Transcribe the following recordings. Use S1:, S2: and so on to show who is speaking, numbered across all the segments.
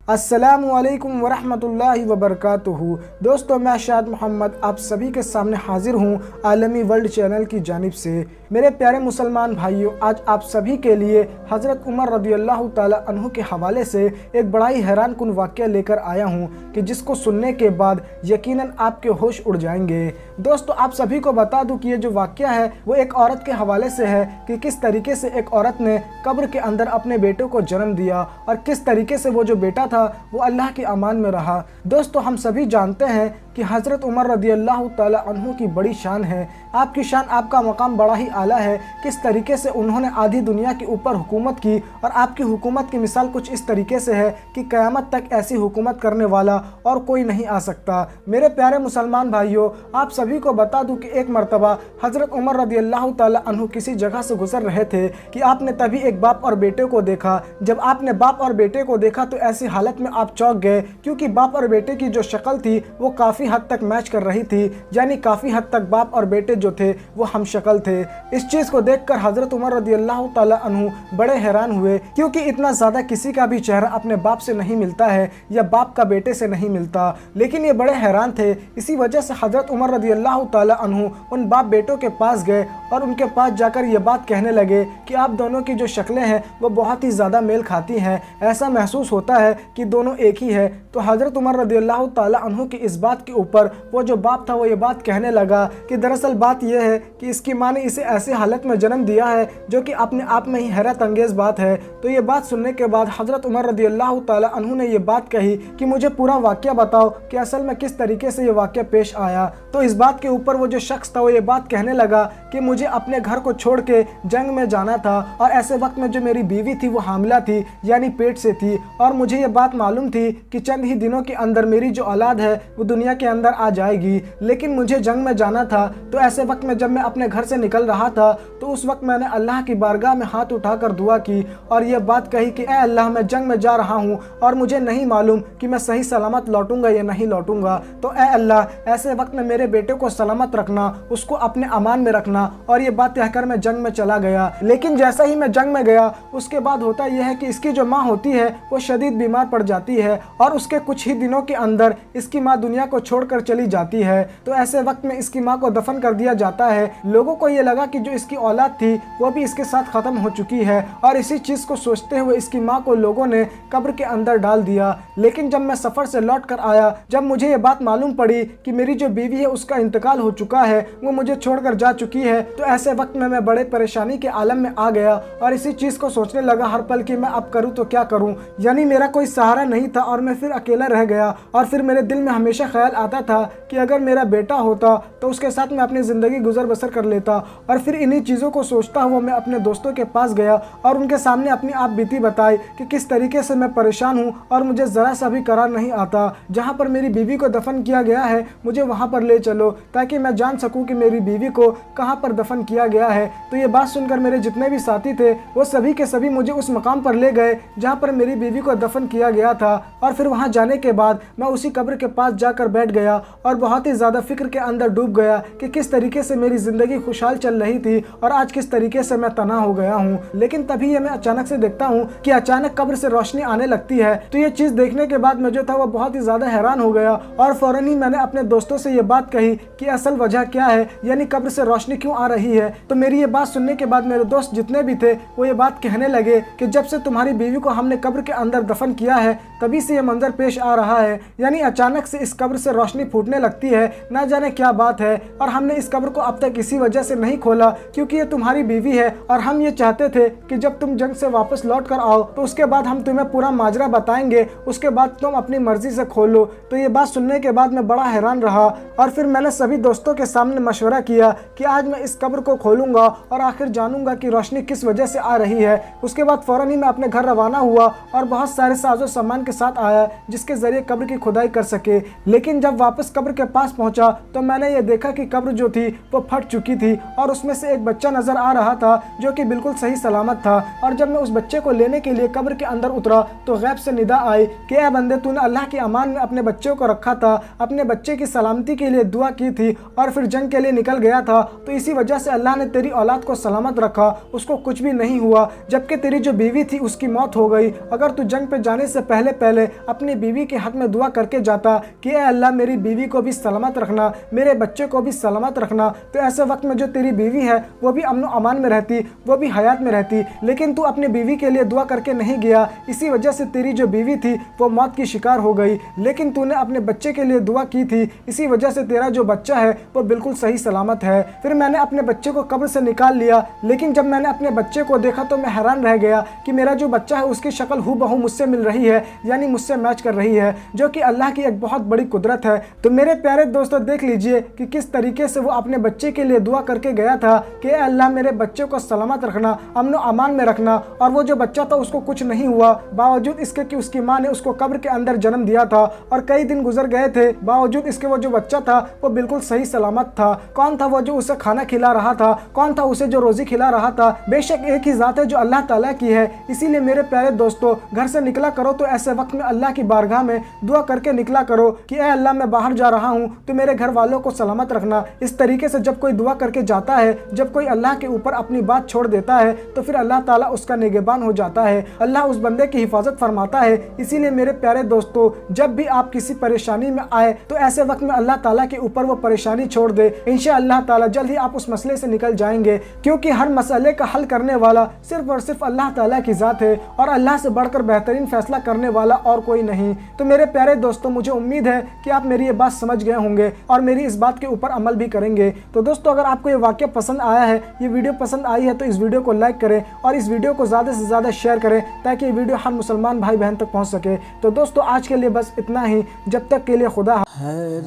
S1: अस्सलामु अलैकुम वरहमतुल्लाहि वबरकातुहू। दोस्तों, मैं शाद मोहम्मद आप सभी के सामने हाजिर हूँ आलमी वर्ल्ड चैनल की जानिब से। मेरे प्यारे मुसलमान भाइयों, आज आप सभी के लिए हज़रत उमर रज़ियल्लाहु ताला अन्हु के हवाले से एक बड़ा ही हैरान कुन वाक़या लेकर आया हूँ कि जिसको सुनने के बाद यकीनन आपके होश उड़ जाएंगे। दोस्तों, आप सभी को बता दूँ कि ये जो वाक़या है वो एक औरत के हवाले से है कि किस तरीके से एक औरत ने कब्र के अंदर अपने बेटे को जन्म दिया और किस तरीके से वो जो बेटा था वो अल्लाह की अमान में रहा। दोस्तों, हम सभी जानते हैं कि हज़रत उमर रज़ियल्लाहु ताला अन्हु की बड़ी शान है। आपकी शान, आपका मकाम बड़ा ही आला है। किस तरीके से उन्होंने आधी दुनिया के ऊपर हुकूमत की और आपकी हुकूमत की मिसाल कुछ इस तरीके से है कि क़यामत तक ऐसी हुकूमत करने वाला और कोई नहीं आ सकता। मेरे प्यारे मुसलमान भाइयों, आप सभी को बता दूं कि एक मरतबा हज़रत उमर रज़ियल्लाहु ताला अन्हु किसी जगह से गुजर रहे थे कि आपने तभी एक बाप और बेटे को देखा। जब आपने बाप और बेटे को देखा तो ऐसी हालत में आप चौंक गए, क्योंकि बाप और बेटे की जो शक्ल थी वो काफ़ी हद तक मैच कर रही थी, यानी काफ़ी हद तक बाप और बेटे जो थे वो हम शक्ल थे। इस चीज़ को देखकर हज़रत उमर रज़ियल्लाहु ताला अन्हु बड़े हैरान हुए, क्योंकि इतना ज़्यादा किसी का भी चेहरा अपने बाप से नहीं मिलता है या बाप का बेटे से नहीं मिलता। लेकिन ये बड़े हैरान थे। इसी वजह से हज़रत उमर रज़ियल्लाहु ताला अन्हु उन बाप बेटों के पास गए और उनके पास जाकर ये बात कहने लगे कि आप दोनों की जो शक्लें हैं वो बहुत ही ज़्यादा मेल खाती हैं, ऐसा महसूस होता है कि दोनों एक ही है। तो हज़रत उमर रज़ियल्लाहु ताला अन्हु की इस बात के ऊपर वो जो बाप था वो ये बात कहने लगा कि दरअसल बात यह है कि इसकी माँ ने इसे ऐसी हालत में जन्म दिया है जो कि अपने आप में ही हैरत अंगेज़ बात है। तो ये बात सुनने के बाद हज़रत उमर रज़ियल्लाहु ताला अन्हु ने ये बात कही कि मुझे पूरा वाक़या बताओ कि असल में किस तरीके से ये वाक़या पेश आया। तो इस बात के ऊपर वो जो शख्स था वो ये बात कहने लगा कि मुझे अपने घर को छोड़ के जंग में जाना था और ऐसे वक्त में जो मेरी बीवी थी वो हामिला थी, यानी पेट से थी, और मुझे ये बात मालूम थी कि चंद ही दिनों के अंदर मेरी जो औलाद है वो दुनिया के अंदर आ जाएगी। लेकिन मुझे जंग में जाना था। तो ऐसे वक्त में जब मैं अपने घर से निकल रहा था तो उस वक्त मैंने अल्लाह की बारगाह में हाथ उठाकर दुआ की और ये बात कही कि ए अल्लाह, मैं जंग में जा रहा हूँ और मुझे नहीं मालूम कि मैं सही सलामत लौटूंगा या नहीं लौटूंगा। तो ए अल्लाह, ऐसे वक्त में मेरे बेटे को सलामत रखना, उसको अपने अमान में रखना। और ये बात कहकर मैं जंग में चला गया। लेकिन जैसा ही मैं जंग में गया उसके बाद होता यह है कि इसकी जो माँ होती है वो शदीद बीमार पड़ जाती है और उसके कुछ ही दिनों के अंदर इसकी माँ दुनिया को छोड़कर चली जाती है। तो ऐसे वक्त में इसकी माँ को दफन कर दिया जाता है। लोगों को ये लगा कि जो इसकी औलाद थी वो भी इसके साथ ख़त्म हो चुकी है और इसी चीज़ को सोचते हुए इसकी माँ को लोगों ने कब्र के अंदर डाल दिया। लेकिन जब मैं सफ़र से लौट कर आया, जब मुझे ये बात मालूम पड़ी कि मेरी जो बीवी है उसका इंतकाल हो चुका है, वो मुझे छोड़कर जा चुकी है, तो ऐसे वक्त में मैं बड़े परेशानी के आलम में आ गया और इसी चीज़ को सोचने लगा हर पल कि मैं अब करूँ तो क्या करूँ। यानी मेरा कोई सहारा नहीं था और मैं फिर अकेला रह गया। और फिर मेरे दिल में हमेशा ख्याल आता था कि अगर मेरा बेटा होता तो उसके साथ मैं अपनी ज़िंदगी गुजर बसर कर लेता। और फिर इन्हीं चीज़ों को सोचता हुआ मैं अपने दोस्तों के पास गया और उनके सामने अपनी आप बीती बताई कि किस तरीके से मैं परेशान हूँ और मुझे ज़रा सा भी करार नहीं आता। जहाँ पर मेरी बीवी को दफन किया गया है मुझे वहाँ पर ले चलो ताकि मैं जान सकूँ कि मेरी बीवी को कहाँ पर दफन किया गया है। तो ये बात सुनकर मेरे जितने भी साथी थे वो सभी के सभी मुझे उस मकाम पर ले गए जहाँ पर मेरी बीवी को दफन किया गया था। और फिर वहाँ जाने के बाद मैं उसी कब्र के पास जाकर बैठ गया और बहुत ही ज़्यादा फिक्र के अंदर डूब गया कि किस तरीके से मेरी ज़िंदगी खुशहाल चल रही थी और आज किस तरीके से मैं तना हो गया हूँ। लेकिन तभी ये मैं अचानक से देखता हूँ कि अचानक कब्र से रोशनी आने लगती है। तो ये चीज़ देखने के बाद मैं जो था वो बहुत ही ज़्यादा हैरान हो गया और फ़ौरन ही मैंने अपने दोस्तों से ये बात कही कि असल वजह क्या है, यानी कब्र से रोशनी क्यों आ रही है। तो मेरी ये बात सुनने के बाद मेरे दोस्त जितने भी थे वो ये बात कहने लगे कि जब से तुम्हारी बीवी को हमने कब्र के अंदर दफन किया है तभी से ये मंजर पेश आ रहा है, यानी अचानक से इस कब्र से रोशनी फूटने लगती है, ना जाने क्या बात है। और हमने इस कब्र को अब तक इसी वजह से नहीं खोला क्योंकि ये तुम्हारी बीवी है और हम ये चाहते थे कि जब तुम जंग से वापस लौट कर आओ तो उसके बाद हम तुम्हें पूरा माजरा बताएंगे, उसके बाद तुम अपनी मर्जी से खोलो। तो ये बात सुनने के बाद मैं बड़ा हैरान रहा और फिर मैंने सभी दोस्तों के सामने मशवरा किया कि आज मैं इस कब्र को खोलूंगा और आखिर जानूंगा कि रोशनी किस वजह से आ रही है। उसके बाद फ़ौरन ही मैं अपने घर रवाना हुआ और बहुत सारे साजो सामान के साथ आया जिसके ज़रिए कब्र की खुदाई कर सके। लेकिन जब वापस कब्र के पास पहुंचा तो मैंने ये देखा कि कब्र जो थी वो फट चुकी थी और उसमें से एक बच्चा नजर आ रहा था जो कि बिल्कुल सही सलामत था। और जब मैं उस बच्चे को लेने के लिए कब्र के अंदर उतरा तो गैब से निदा आई कि ऐ बंदे, तूने अल्लाह की अमान में अपने बच्चे को रखा था, अपने बच्चे की सलामती के लिए दुआ की थी और फिर जंग के लिए निकल गया था, तो इसी वजह से अल्लाह ने तेरी औलाद को सलामत रखा, उसको कुछ भी नहीं हुआ। जबकि तेरी जो बीवी थी उसकी मौत हो गई। अगर तू जंग पे जाने से पहले पहले अपनी बीवी के हक में दुआ करके जाता कि ऐ अल्लाह मेरी बीवी को भी सलामत रखना, मेरे बच्चे को भी सलामत रखना, तो ऐसे वक्त में जो तेरी बीवी है वो भी अमन अमान में रहती, वो भी हयात में रहती। लेकिन तू अपनी बीवी के लिए दुआ करके नहीं गया, इसी वजह से तेरी जो बीवी थी वो मौत की शिकार हो गई। लेकिन तूने अपने बच्चे के लिए दुआ की थी, इसी वजह से तेरा जो बच्चा है वो बिल्कुल सही सलामत है। फिर मैंने अपने बच्चे को कब्र से निकाल लिया, लेकिन जब मैंने अपने बच्चे को देखा तो मैं हैरान रह गया कि मेरा जो बच्चा है उसकी शक्ल हूबहू मुझसे मिल रही है, यानी मुझसे मैच कर रही है, जो कि अल्लाह की एक बहुत बड़ी कुदरत है। तो मेरे प्यारे दोस्तों, देख लीजिए कि किस तरीके से वो अपने बच्चे के लिए दुआ करके गया था कि अल्लाह मेरे बच्चे को सलामत रखना, अमन अमान में रखना। और वो जो बच्चा था उसको कुछ नहीं हुआ, बावजूद इसके कि उसकी माँ ने उसको कब्र के अंदर जन्म दिया था और कई दिन गुजर गए थे, बावजूद इसके वो जो बच्चा था वो बिल्कुल सही सलामत था। कौन था वो जो उसे खाना खिला रहा था, कौन था उसे जो रोजी खिला रहा था? बेशक एक ही ज़ात है जो अल्लाह ताला की है। इसीलिए मेरे प्यारे दोस्तों, घर से निकला करो तो ऐसे वक्त में अल्लाह की बारगाह में दुआ करके निकला करो कि ऐ अल्लाह मैं बाहर जा रहा हूँ तो मेरे घर वालों को सलामत रखना। इस तरीके से जब कोई दुआ करके जाता है, जब कोई अल्लाह के ऊपर अपनी बात छोड़ देता है तो फिर अल्लाह ताला उसका निगहबान हो जाता है, अल्लाह उस बंदे की हिफाजत फरमाता है। इसीलिए मेरे प्यारे दोस्तों, जब भी आप किसी परेशानी में आए तो ऐसे वक्त में अल्लाह ताला के ऊपर वो परेशानी छोड़ दे, इंशाअल्लाह ताला जल्द ही आप उस मसले से निकल जाएंगे, क्योंकि हर मसले का हल करने वाला सिर्फ और सिर्फ अल्लाह ताला की ज़ात है और अल्लाह से बढ़कर बेहतरीन फैसला करने वाला और कोई नहीं। तो मेरे प्यारे दोस्तों, मुझे उम्मीद है कि आप मेरी ये बात समझ गए होंगे और मेरी इस बात के ऊपर अमल भी करेंगे। तो दोस्तों, अगर आपको ये वाक़या पसंद आया है, ये वीडियो पसंद आई है, तो इस वीडियो को लाइक करें और इस वीडियो को ज़्यादा से ज़्यादा शेयर करें ताकि ये वीडियो हर मुसलमान भाई बहन तक पहुँच सके। तो दोस्तों, आज के लिए बस इतना ही। जब तक के लिए खुदा।
S2: हर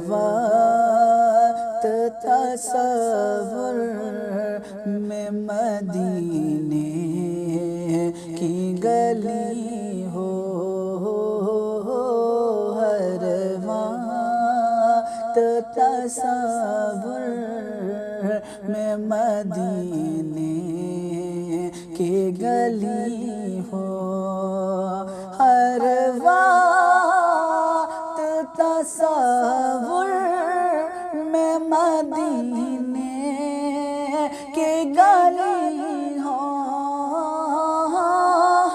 S2: वक्त तसव्वुर में मदीने की गली हो, हर वक्त तसव्वुर में मदीने की गली हो, हर वक्त तसव्वुर में मदीने की गली हो,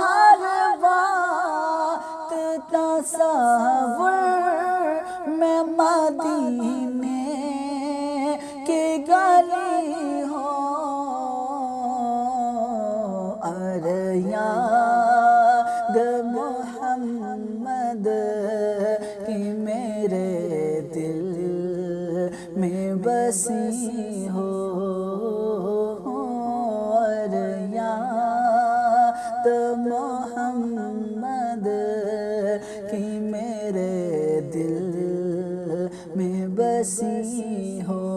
S2: हर वक्त तसव्वुर में मदीने की गली हो। अरे याद मोहम्मद की मेरे दिल में बसी हो, और याद मोहम्मद की मेरे दिल में बसी हो।